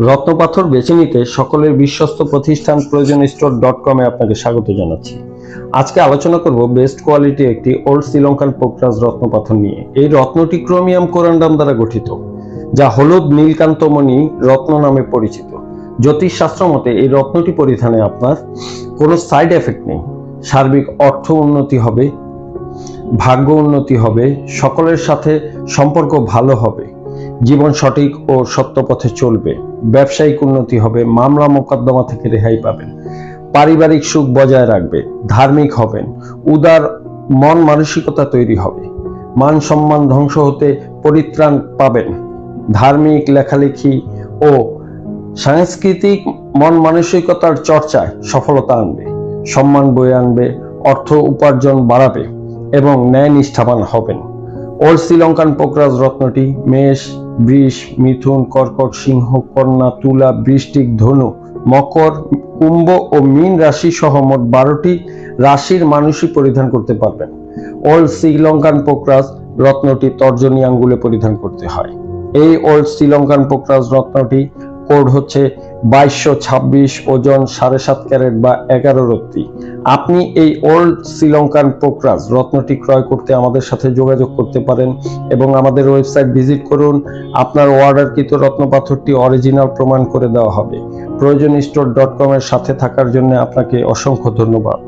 রত্নপাথর বেছে নিতে সকলের বিশ্বস্ত প্রতিষ্ঠান প্রয়োজন স্টোর.com-এ আপনাকে স্বাগত জানাচ্ছি। আজকে আলোচনা করব বেস্ট কোয়ালিটি একটি ওল্ড শ্রীলঙ্কান পোকরাজ রত্নপাথর নিয়ে। এই রত্নটি ক্রোমিয়াম কোরান্ডাম দ্বারা গঠিত, যা হলুদ নীলকান্তমণি রত্ন নামে পরিচিত। জ্যোতিষশাস্ত্র মতে এই রত্নটি পরিধানে আপনার কোনো সাইড এফেক্ট নেই। সার্বিক অর্থ উন্নতি হবে, ভাগ্য উন্নতি হবে, সকলের সাথে সম্পর্ক ভালো হবে, জীবন সঠিক ও সত্য পথে চলবে, ব্যবসায়িক উন্নতি হবে, মামলা মোকদ্দমা থেকে রেহাই পাবেন, পারিবারিক সুখ বজায় রাখবে, ধার্মিক হবেন, উদার মন মানসিকতা তৈরি হবে, মান সম্মান ধ্বংস হতে পরিত্রাণ পাবেন, ধার্মিক লেখালেখি ও সাংস্কৃতিক মন মানসিকতার চর্চায় সফলতা আনবে, সম্মান বয়ে আনবে, অর্থ উপার্জন বাড়াবে এবং ন্যায় নিষ্ঠাবান হবেন। ওল্ড শ্রীলঙ্কান পোকরাজ রত্নটি মেষ, বৃষ, মিথুন, কর্কট, সিংহ, কন্যা, তুলা, বৃশ্চিক, ধনু, মকর, কুম্ভ ও মীন রাশি সহ মোট 12টি রাশির মানুষই পরিধান করতে পারবেন। ওল্ড শ্রীলঙ্কান পোকরাজ রত্নটি তর্জনী আঙ্গুলে পরিধান করতে হয়। এই ওল্ড শ্রীলঙ্কান পোকরাজ রত্নটি কোড হচ্ছে 2226, ওজন 7.5 ক্যারেট বা 11 রত্তি। আপনি এই ওল্ড শ্রীলঙ্কান পোকরাজ রত্নটি ক্রয় করতে আমাদের সাথে যোগাযোগ করতে পারেন এবং আমাদের ওয়েবসাইট ভিজিট করুন। আপনার অর্ডারকৃত রত্নপাথরটি অরিজিনাল প্রমাণ করে দেওয়া হবে। প্রয়োজন স্টোর.com-এর সাথে থাকার জন্য আপনাকে অসংখ্য ধন্যবাদ।